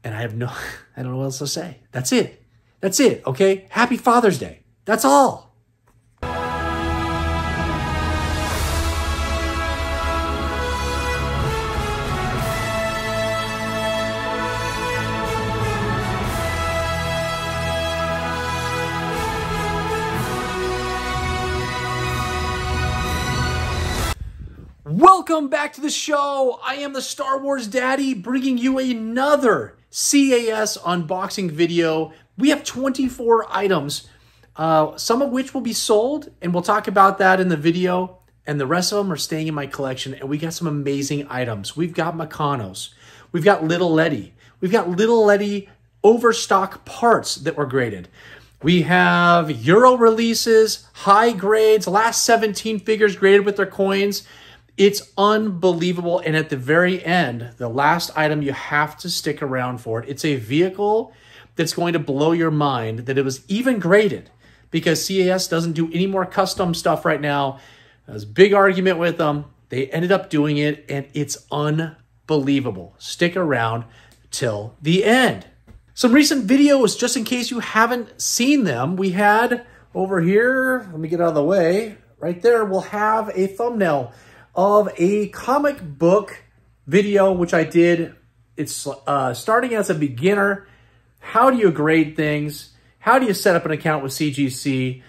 And I don't know what else to say. That's it. That's it, okay? Happy Father's Day. That's all. Welcome back to the show. I am the Star Wars Daddy, bringing you another CAS unboxing video. We have 24 items, some of which will be sold, and we'll talk about that in the video, and the rest of them are staying in my collection, and we got some amazing items. We've got Meccanos. We've got little Ledy. We've got little Ledy Overstock parts that were graded. We have Euro releases, high grades, last 17 figures graded with their coins. It's unbelievable. And at the very end, the last item, you have to stick around for it. It's a vehicle that's going to blow your mind that it was even graded, because CAS doesn't do any more custom stuff right now. There's a big argument with them. They ended up doing it, and it's unbelievable. Stick around till the end. Some recent videos, just in case you haven't seen them, we had over here, let me get out of the way, right there, we'll have a thumbnail of a comic book video, which I did. It's starting as a beginner. How do you grade things? How do you set up an account with CGC?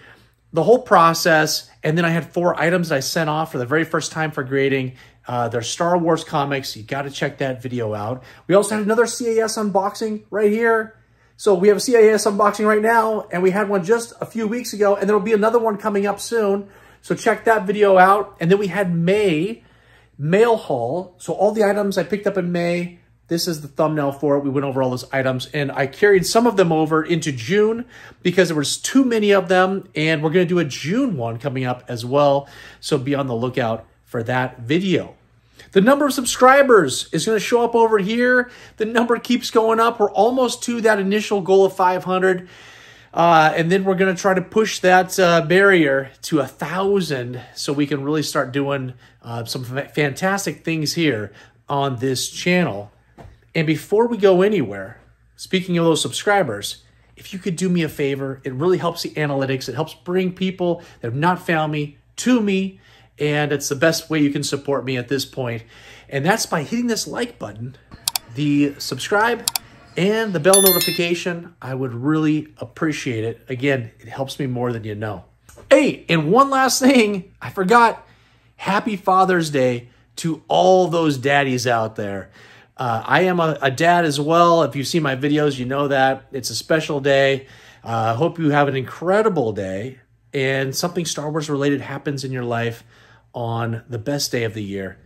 The whole process. And then I had 4 items that I sent off for the very first time for grading. They're Star Wars comics. You got to check that video out. We also had another CAS unboxing right here. So we have a CAS unboxing right now, and we had one just a few weeks ago, and there will be another one coming up soon. So check that video out. And then we had May mail haul. So all the items I picked up in May, this is the thumbnail for it. We went over all those items, and I carried some of them over into June because there was too many of them. And we're going to do a June one coming up as well. So be on the lookout for that video. The number of subscribers is going to show up over here. The number keeps going up. We're almost to that initial goal of 500. And then we're going to try to push that barrier to 1,000 so we can really start doing some fantastic things here on this channel. And before we go anywhere, speaking of those subscribers, if you could do me a favor, it really helps the analytics. It helps bring people that have not found me to me, and it's the best way you can support me at this point. And that's by hitting this like button, the subscribe, and the bell notification. I would really appreciate it. Again, it helps me more than you know. Hey, and one last thing, I forgot. Happy Father's Day to all those daddies out there. I am a dad as well. If you see my videos, you know that. It's a special day. I hope you have an incredible day, and something Star Wars related happens in your life on the best day of the year.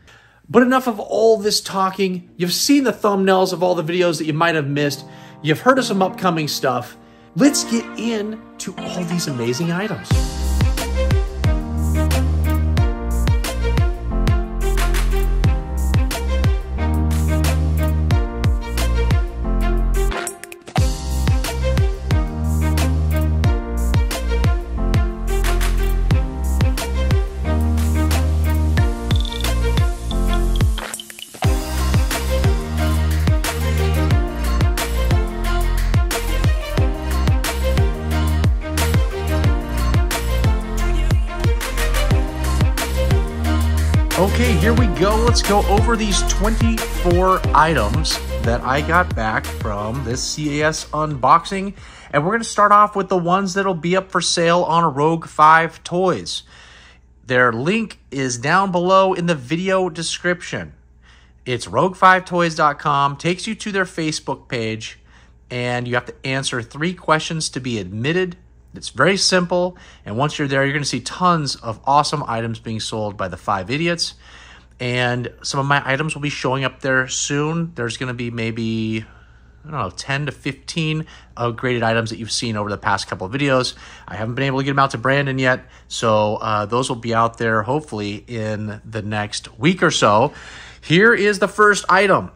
But enough of all this talking. You've seen the thumbnails of all the videos that you might have missed. You've heard of some upcoming stuff. Let's get into all these amazing items. Okay, here we go. Let's go over these 24 items that I got back from this CAS unboxing. And we're going to start off with the ones that'll be up for sale on Rogue 5 Toys. Their link is down below in the video description. It's rogue5toys.com, takes you to their Facebook page, and you have to answer 3 questions to be admitted. It's very simple, and once you're there, you're going to see tons of awesome items being sold by the 5 Idiots, and some of my items will be showing up there soon. There's going to be maybe, I don't know, 10 to 15 graded items that you've seen over the past couple of videos. I haven't been able to get them out to Brandon yet, so those will be out there hopefully in the next week or so. Here is the first item,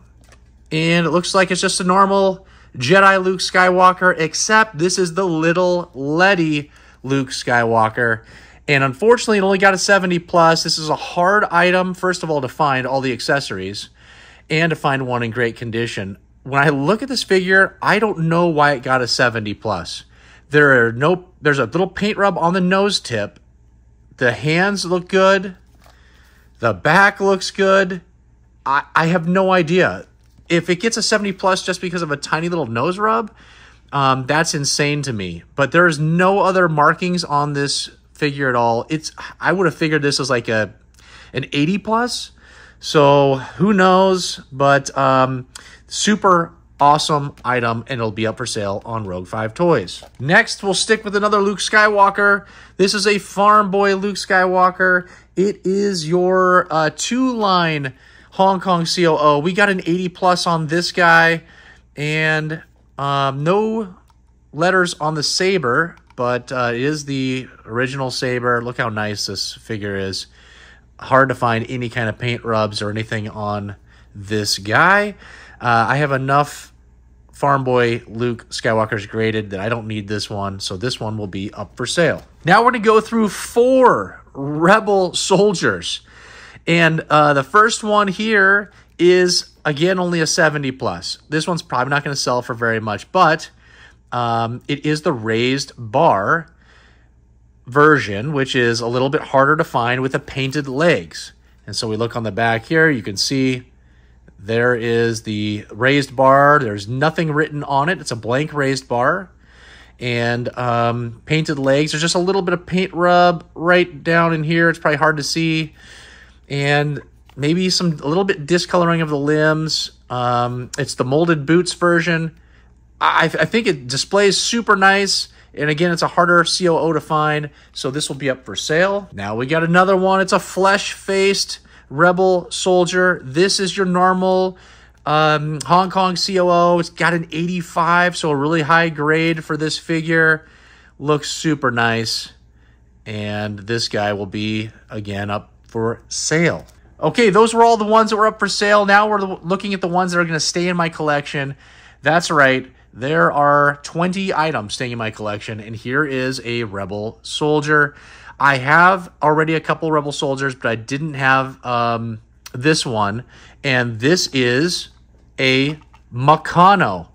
and it looks like it's just a normal Jedi Luke Skywalker, except this is the little Ledy Luke Skywalker. And unfortunately, it only got a 70 plus. This is a hard item, first of all, to find all the accessories and to find one in great condition. when I look at this figure, I don't know why it got a 70 plus. There's a little paint rub on the nose tip. The hands look good. The back looks good. I have no idea. If it gets a 70 plus just because of a tiny little nose rub, that's insane to me. But there's no other markings on this figure at all. I would have figured this was like an 80 plus. So who knows? But super awesome item, and it'll be up for sale on Rogue 5 Toys. Next, we'll stick with another Luke Skywalker. This is a Farm Boy Luke Skywalker. It is your two-line Hong Kong COO. We got an 80 plus on this guy, and no letters on the saber, but it is the original saber. Look how nice this figure is. Hard to find any kind of paint rubs or anything on this guy. I have enough Farm Boy Luke Skywalkers graded that I don't need this one, so this one will be up for sale. Now we're going to go through 4 Rebel soldiers. And the first one here is, again, only a 70 plus. This one's probably not going to sell for very much, but it is the raised bar version, which is a little bit harder to find with the painted legs. And so we look on the back here, you can see there is the raised bar. There's nothing written on it. It's a blank raised bar. And painted legs. There's just a little bit of paint rub right down in here. It's probably hard to see. And maybe a little bit discoloring of the limbs. It's the molded boots version. I think it displays super nice. And again, it's a harder COO to find. So this will be up for sale. Now we got another one. It's a flesh-faced Rebel soldier. This is your normal Hong Kong COO. It's got an 85, so a really high grade for this figure. Looks super nice. And this guy will be, again, up for sale. Okay, those were all the ones that were up for sale. Now we're looking at the ones that are going to stay in my collection. That's right. There are 20 items staying in my collection, and here is a Rebel soldier. I have already a couple Rebel soldiers, but I didn't have this one, and this is a Meccano.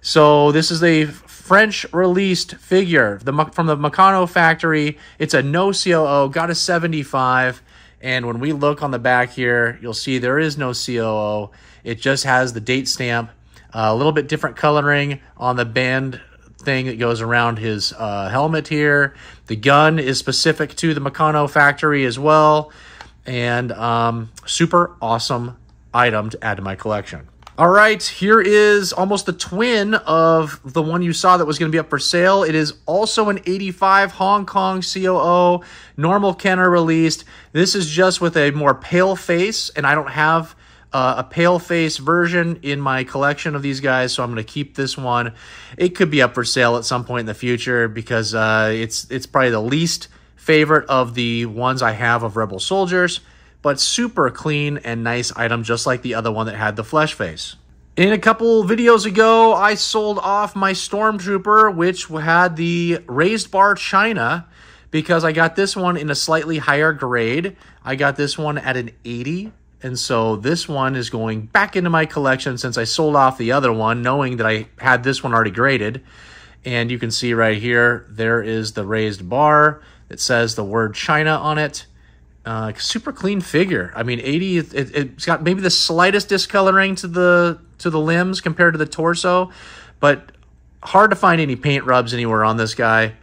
So this is a French-released figure from the Meccano factory. It's a no COO, got a 75, and when we look on the back here, you'll see there is no COO. It just has the date stamp, a little bit different coloring on the band thing that goes around his helmet here. The gun is specific to the Meccano factory as well, and super awesome item to add to my collection. All right, here is almost the twin of the one you saw that was going to be up for sale. It is also an 85 Hong Kong COO, normal Kenner released. This is just with a more pale face, and I don't have a pale face version in my collection of these guys, so I'm going to keep this one. It could be up for sale at some point in the future because it's probably the least favorite of the ones I have of Rebel soldiers, but super clean and nice item, just like the other one that had the flesh face. In a couple videos ago, I sold off my Stormtrooper, which had the raised bar China, because I got this one in a slightly higher grade. I got this one at an 80. And so this one is going back into my collection since I sold off the other one, knowing that I had this one already graded. And you can see right here, there is the raised bar that says the word China on it. Super clean figure. I mean, 80, it's got maybe the slightest discoloring to the limbs compared to the torso, but hard to find any paint rubs anywhere on this guy.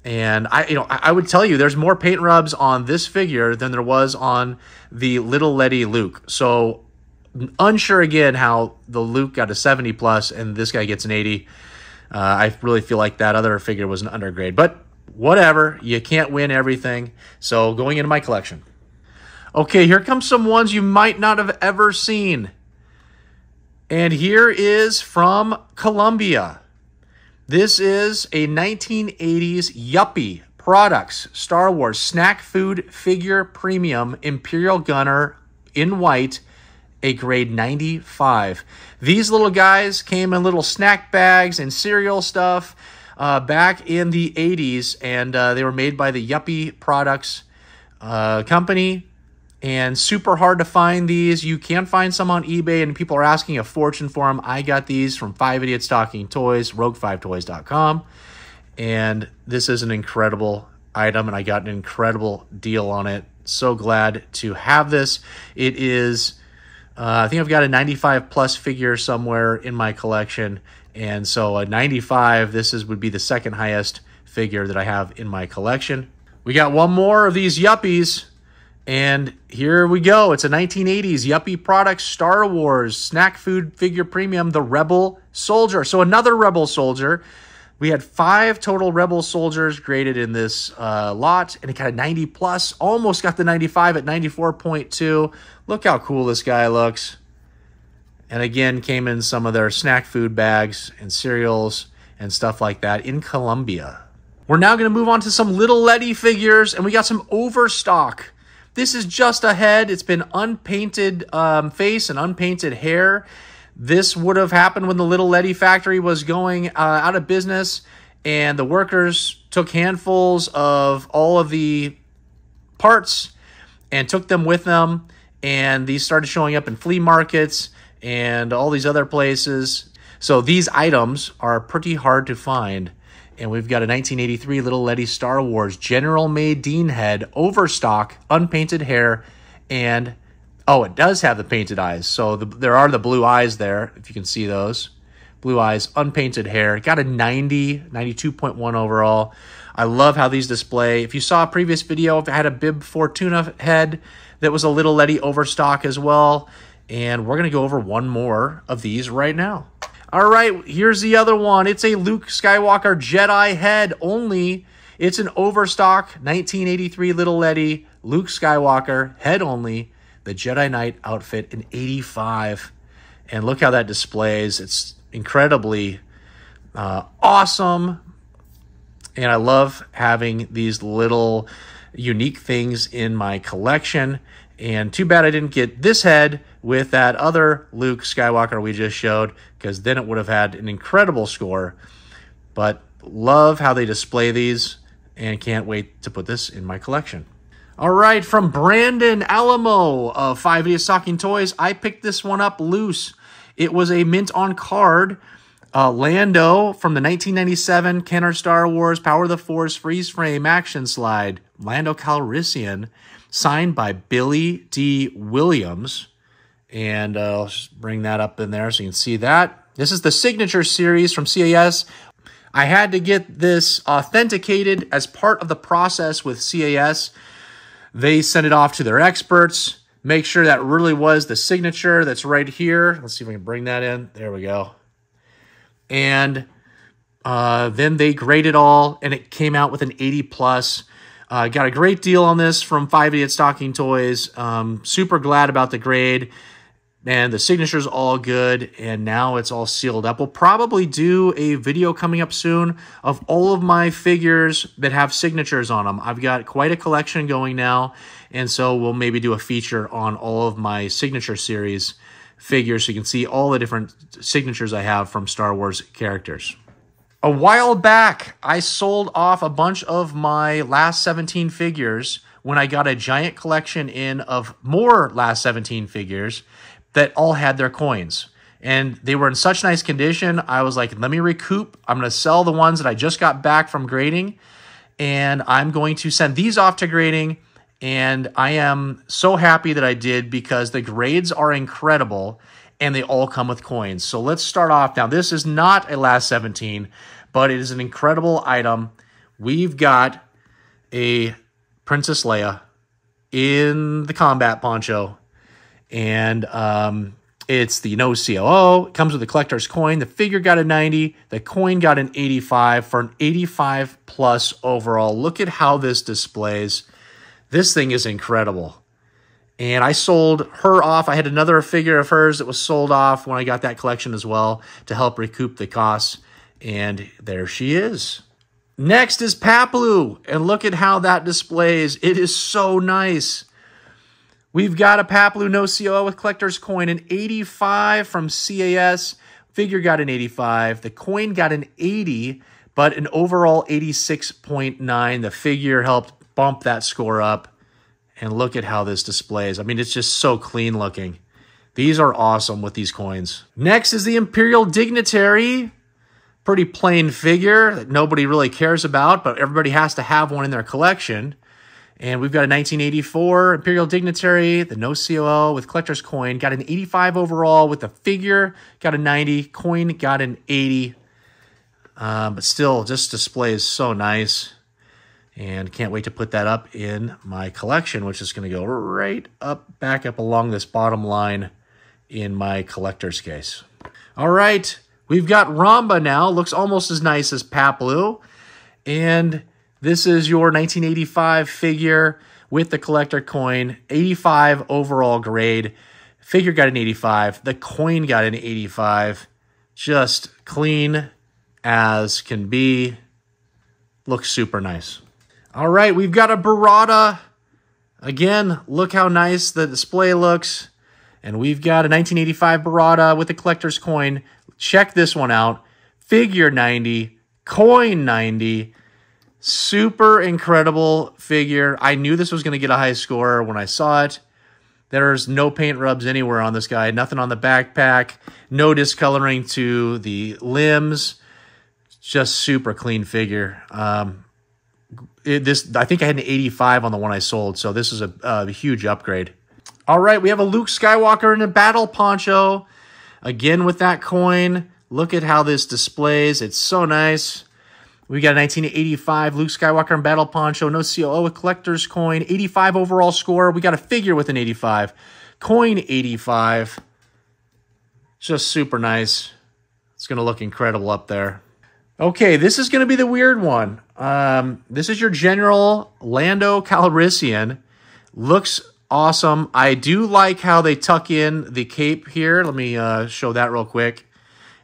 And I would tell you there's more paint rubs on this figure than there was on the little Ledy Luke. So unsure again how the Luke got a 70 plus and this guy gets an 80. I really feel like that other figure was an undergrade, but whatever, you can't win everything. So going into my collection. Okay, here comes some ones you might not have ever seen. And here is from Columbia. This is a 1980s Yuppie Products Star Wars Snack Food Figure Premium Imperial Gunner in white, a grade 95. These little guys came in little snack bags and cereal stuff back in the 80s, and they were made by the Yuppie Products company. and super hard to find these. You can find some on eBay, and people are asking a fortune for them. I got these from 5 Idiots Talking Toys, rogue5toys.com, and this is an incredible item, and I got an incredible deal on it. So glad to have this. It is, I think I've got a 95 plus figure somewhere in my collection, and so a 95, would be the second highest figure that I have in my collection. We got one more of these yuppies. And here we go. It's a 1980s Yuppie Products Star Wars Snack Food Figure Premium, the Rebel Soldier. So another Rebel Soldier. We had 5 total Rebel Soldiers graded in this lot, and it got a 90 plus. Almost got the 95 at 94.2. Look how cool this guy looks. And again, came in some of their snack food bags and cereals and stuff like that in Colombia. We're now going to move on to some little Ledy figures, and we got some Overstock. This is just a head. It's been unpainted face and unpainted hair. This would have happened when the Little Ledy factory was going out of business, and the workers took handfuls of all of the parts and took them with them, and these started showing up in flea markets and all these other places. So these items are pretty hard to find. And we've got a 1983 Little Ledy Star Wars General May Dean head, Overstock, unpainted hair, and, oh, it does have the painted eyes. So there are the blue eyes there, if you can see those. Blue eyes, unpainted hair. Got a 90, 92.1 overall. I love how these display. If you saw a previous video, I had a Bib Fortuna head that was a Little Ledy Overstock as well. And we're going to go over one more of these right now. All right, here's the other one. It's a Luke Skywalker Jedi head only. It's an Overstock 1983 Little Ledy Luke Skywalker head only. The Jedi Knight outfit in 85. And look how that displays. It's incredibly awesome. And I love having these little unique things in my collection. And too bad I didn't get this head with that other Luke Skywalker we just showed, because then it would have had an incredible score. But love how they display these, and can't wait to put this in my collection. All right, from Brandon Alamo of 5 Idiots Talking Toys, I picked this one up loose. It was a mint on card Lando from the 1997 Kenner Star Wars Power of the Force freeze frame action slide, Lando Calrissian, signed by Billy D. Williams. And I'll just bring that up in there so you can see that. This is the Signature Series from CAS. I had to get this authenticated as part of the process with CAS. They sent it off to their experts. Make sure that really was the signature that's right here. Let's see if we can bring that in. There we go. And then they graded all, and it came out with an 80 plus. Got a great deal on this from 5 Idiots Talking Toys. Super glad about the grade. And the signature's all good, and now it's all sealed up. We'll probably do a video coming up soon of all of my figures that have signatures on them. I've got quite a collection going now, and so we'll maybe do a feature on all of my Signature Series figures so you can see all the different signatures I have from Star Wars characters. A while back, I sold off a bunch of my last 17 figures when I got a giant collection in of more last 17 figures that all had their coins. And they were in such nice condition, I was like, let me recoup. I'm going to sell the ones that I just got back from grading, and I'm going to send these off to grading. And I am so happy that I did, because the grades are incredible, and they all come with coins. So let's start off. Now, this is not a last 17, but it is an incredible item. We've got a Princess Leia in the combat poncho. And it's the no COO. It comes with a collector's coin. The figure got a 90. The coin got an 85 for an 85 plus overall. Look at how this displays. This thing is incredible. And I sold her off. I had another figure of hers that was sold off when I got that collection as well to help recoup the costs. And there she is. Next is Paplu. And look at how that displays. It is so nice. We've got a Paplu no COO with collector's coin, an 85 from CAS. Figure got an 85. The coin got an 80, but an overall 86.9. The figure helped bump that score up. And look at how this displays. I mean, it's just so clean looking. These are awesome with these coins. Next is the Imperial Dignitary. Pretty plain figure that nobody really cares about, but everybody has to have one in their collection. And we've got a 1984 Imperial Dignitary, the no COO with collector's coin. Got an 85 overall with the figure. Got a 90. Coin got an 80. But still, just displays so nice. And can't wait to put that up in my collection, which is going to go right up, back up along this bottom line in my collector's case. All right, we've got Ramba now. Looks almost as nice as Paplu. And this is your 1985 figure with the collector coin. 85 overall grade. Figure got an 85. The coin got an 85. Just clean as can be. Looks super nice. All right, we've got a Barada. Again, look how nice the display looks. And we've got a 1985 Barada with the collector's coin. Check this one out. Figure 90, coin 90. Super incredible figure. I knew this was going to get a high score when I saw it. There's no paint rubs anywhere on this guy. Nothing on the backpack. No discoloring to the limbs. Just super clean figure. I think I had an 85 on the one I sold, so this is a huge upgrade. All right, we have a Luke Skywalker in a battle poncho. Again with that coin. Look at how this displays. It's so nice. We got a 1985 Luke Skywalker in battle poncho. No COO with collector's coin. 85 overall score. We got a figure with an 85. Coin 85. Just super nice. It's going to look incredible up there. Okay, this is going to be the weird one. This is your General Lando Calrissian. Looks awesome. I do like how they tuck in the cape here. Let me show that real quick.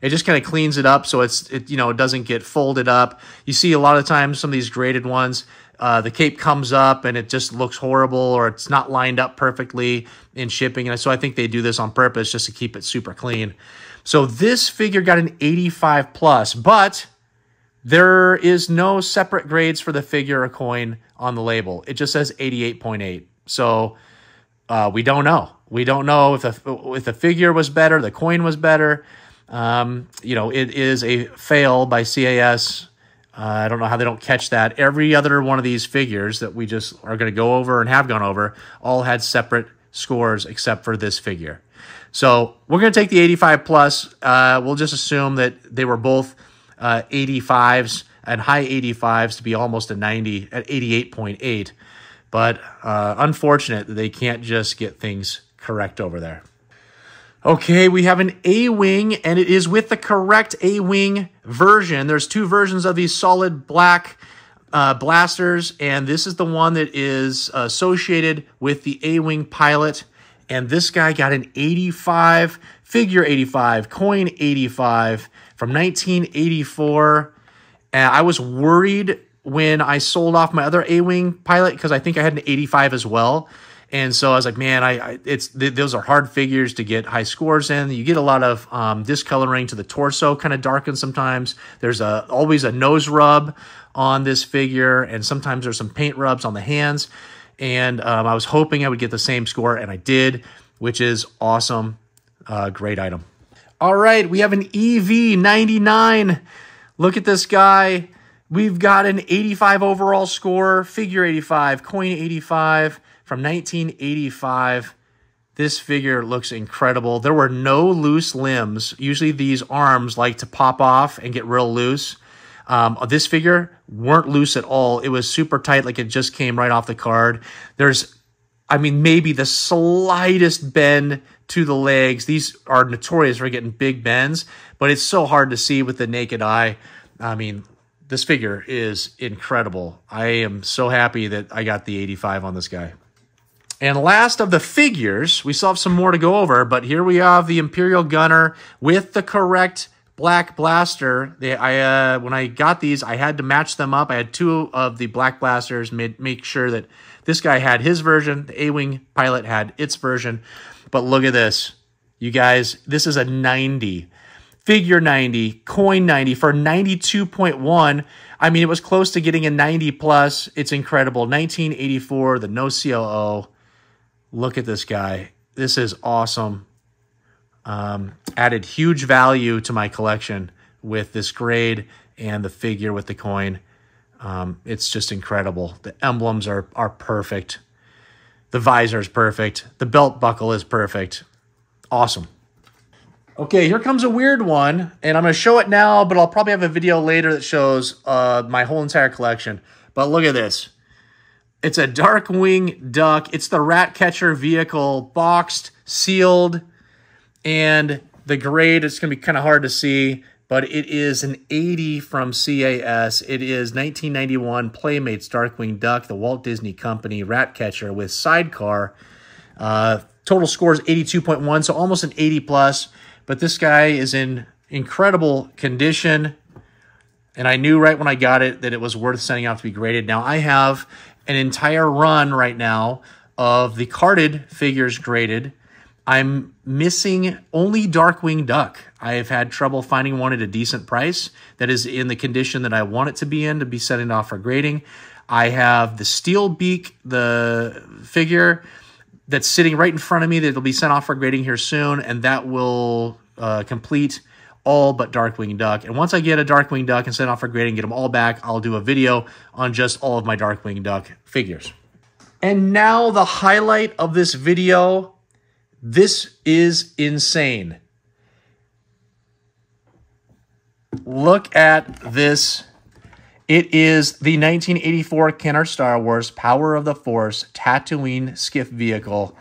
It just kind of cleans it up so it doesn't get folded up. You see a lot of times some of these graded ones, the cape comes up and it just looks horrible or it's not lined up perfectly in shipping. And so I think they do this on purpose just to keep it super clean. So this figure got an 85 plus, but there is no separate grades for the figure or coin on the label. It just says 88.8. So we don't know. We don't know if the figure was better, the coin was better. It is a fail by CAS. I don't know how they don't catch that. Every other one of these figures that we just are going to go over and have gone over all had separate scores except for this figure. So we're going to take the 85 plus. We'll just assume that they were both 85s and high 85s to be almost a 90 at 88.8. But unfortunate that they can't just get things correct over there. Okay, we have an A-Wing, and it is with the correct A-Wing version. There's two versions of these solid black blasters, and this is the one that is associated with the A-Wing pilot. And this guy got an 85, figure 85, coin 85 from 1984. I was worried when I sold off my other A-Wing pilot because I think I had an 85 as well. And so I was like, man, those are hard figures to get high scores in. You get a lot of discoloring to the torso, kind of darkens sometimes. There's always a nose rub on this figure, and sometimes there's some paint rubs on the hands. And I was hoping I would get the same score, and I did, which is awesome. Great item. All right, we have an EV99. Look at this guy. We've got an 85 overall score, figure 85, coin 85. From 1985, this figure looks incredible. There were no loose limbs. Usually these arms like to pop off and get real loose. This figure weren't loose at all. It was super tight, like it just came right off the card. There's, maybe the slightest bend to the legs. These are notorious for getting big bends, but it's so hard to see with the naked eye. This figure is incredible. I am so happy that I got the 85 on this guy. And last of the figures, we still have some more to go over, but here we have the Imperial Gunner with the correct black blaster. When I got these, I had to match them up. I had two of the black blasters, make sure that this guy had his version, the A-Wing pilot had its version. But look at this. You guys, this is a 90. figure 90, coin 90 for 92.1. I mean, it was close to getting a 90 plus. It's incredible. 1984, the no COO. Look at this guy. This is awesome. Added huge value to my collection with this grade and the figure with the coin. It's just incredible. The emblems are perfect. The visor is perfect. The belt buckle is perfect. Awesome. Okay, here comes a weird one, and I'm going to show it now, but I'll probably have a video later that shows my whole entire collection. But look at this. It's a Darkwing Duck. It's the rat catcher vehicle, boxed, sealed, and the grade, it's going to be kind of hard to see, but it is an 80 from CAS. It is 1991 Playmates Darkwing Duck, the Walt Disney Company rat catcher with sidecar. Total score is 82.1, so almost an 80 plus. But this guy is in incredible condition, and I knew right when I got it that it was worth sending out to be graded. Now, I have an entire run right now of the carded figures graded. I'm missing only Darkwing Duck. I have had trouble finding one at a decent price that is in the condition that I want it to be sending off for grading. I have the Steel Beak, the figure that's sitting right in front of me that will be sent off for grading here soon, and that will complete all but Darkwing Duck. And once I get a Darkwing Duck and send off for grading, get them all back, I'll do a video on just all of my Darkwing Duck figures. And now the highlight of this video. This is insane. Look at this. It is the 1984 Kenner Star Wars Power of the Force Tatooine Skiff vehicle.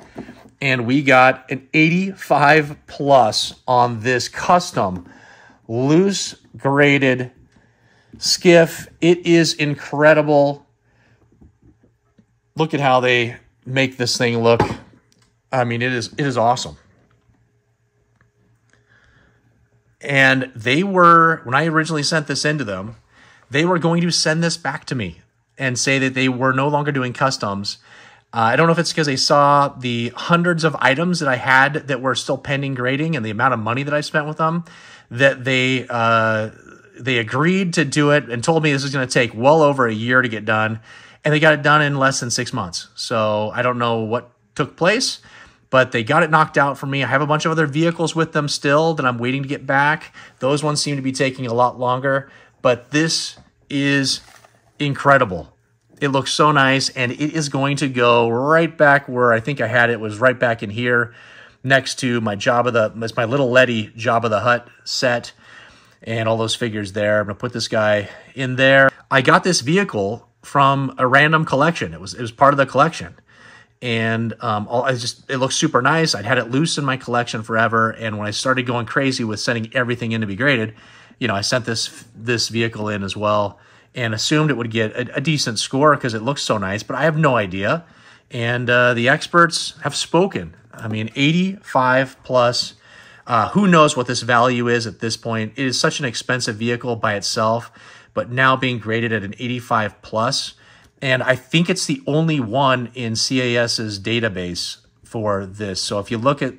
And we got an 85 plus on this custom loose graded Skiff. It is incredible. Look at how they make this thing look. I mean, it is awesome. And they were, when I originally sent this into them, they were going to send this back to me and say that they were no longer doing customs. I don't know if it's because they saw the hundreds of items that I had that were still pending grading and the amount of money that I spent with them, that they agreed to do it and told me this was going to take well over a year to get done. And they got it done in less than 6 months. So I don't know what took place, but they got it knocked out for me. I have a bunch of other vehicles with them still that I'm waiting to get back. Those ones seem to be taking a lot longer, but this is incredible. It looks so nice, and it is going to go right back where I think I had it. Was right back in here next to my my little Ledy Jabba the Hutt set and all those figures there. I'm going to put this guy in there. I got this vehicle from a random collection. It was part of the collection. And it looks super nice. I'd had it loose in my collection forever, and when I started going crazy with sending everything in to be graded, you know, I sent this vehicle in as well and assumed it would get a decent score because it looks so nice, but I have no idea. And the experts have spoken. I mean, 85 plus. Who knows what this value is at this point? It is such an expensive vehicle by itself, but now being graded at an 85 plus. And I think it's the only one in CAS's database for this. So if you look at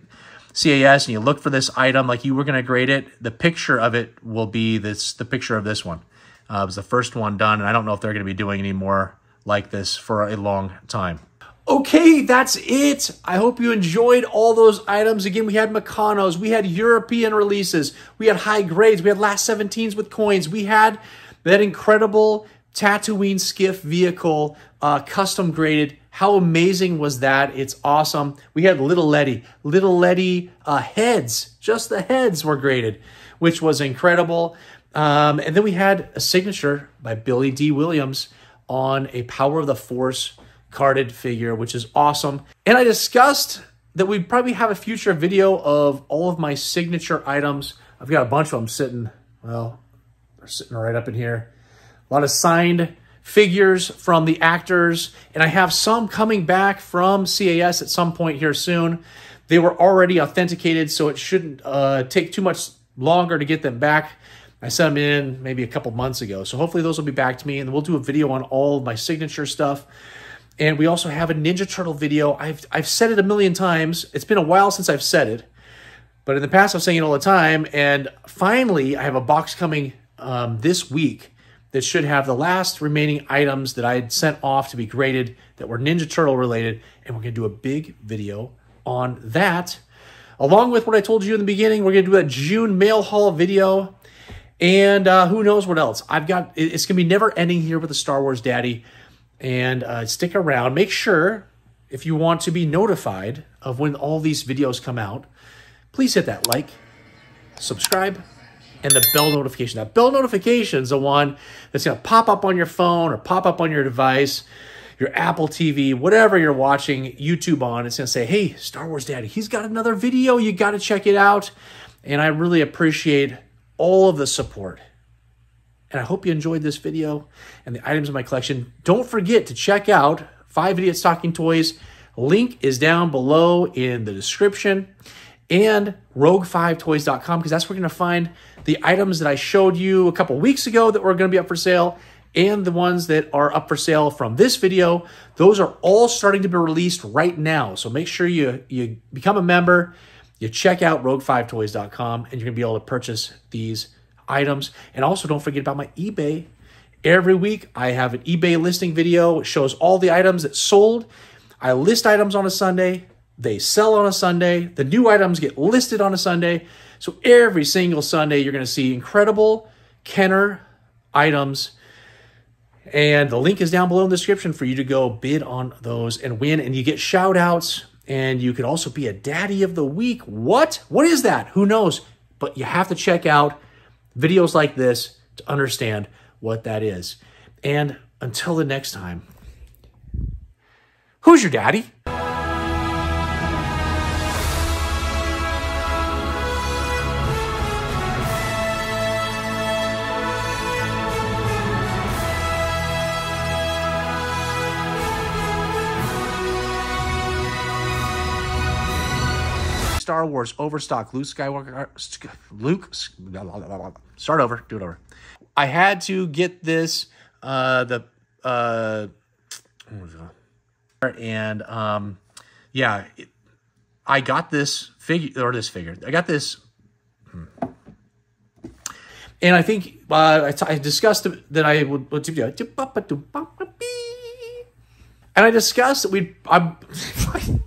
CAS and you look for this item like you were going to grade it, the picture of it will be the picture of this one. It was the first one done, and I don't know if they're going to be doing any more like this for a long time. Okay, that's it. I hope you enjoyed all those items. Again, we had Meccanos, we had European releases, we had high grades, we had last 17s with coins, we had that incredible Tatooine Skiff vehicle, custom graded. How amazing was that? It's awesome. We had Little Ledy heads. Just the heads were graded, which was incredible. And then we had a signature by Billy D. Williams on a Power of the Force carded figure, which is awesome. And I discussed that we'd probably have a future video of all of my signature items. I've got a bunch of them sitting, well, they're sitting right up in here. A lot of signed figures from the actors, and I have some coming back from CAS at some point here soon. They were already authenticated, so it shouldn't take too much longer to get them back. I sent them in maybe a couple months ago, so hopefully those will be back to me, and we'll do a video on all of my signature stuff. And we also have a Ninja Turtle video. I've said it a million times. It's been a while since I've said it, But in the past, I was saying it all the time. And finally, I have a box coming this week that should have the last remaining items that I had sent off to be graded that were Ninja Turtle related. And we're going to do a big video on that. Along with what I told you in the beginning, we're going to do a June mail haul video. And who knows what else. It's going to be never ending here with the Star Wars Daddy. And stick around. Make sure, if you want to be notified of when all these videos come out, please hit that like, subscribe, and the bell notification. That bell notification is the one that's going to pop up on your phone or pop up on your device, your Apple TV, whatever you're watching YouTube on. It's going to say, hey, Star Wars Daddy, he's got another video. You got to check it out. And I really appreciate all of the support. And I hope you enjoyed this video and the items in my collection. Don't forget to check out 5 Idiots Talking Toys. Link is down below in the description. And rogue5toys.com, because that's where you're going to find the items that I showed you a couple weeks ago that were going to be up for sale, and the ones that are up for sale from this video. Those are all starting to be released right now. So make sure you become a member, you check out rogue5toys.com, and you're going to be able to purchase these items. And also don't forget about my eBay. Every week I have an eBay listing video. It shows all the items that sold. I list items on a Sunday. They sell on a Sunday. The new items get listed on a Sunday. So every single Sunday, you're going to see incredible Kenner items. And the link is down below in the description for you to go bid on those and win. And you get shout outs. And you could also be a Daddy of the Week. What? What is that? Who knows? But you have to check out videos like this to understand what that is. And until the next time, who's your daddy? Star Wars Overstock Luke Skywalker. Start over. Do it over. I had to get this. Yeah. I got this figure. I got this. And I think I discussed that I would. And I discussed that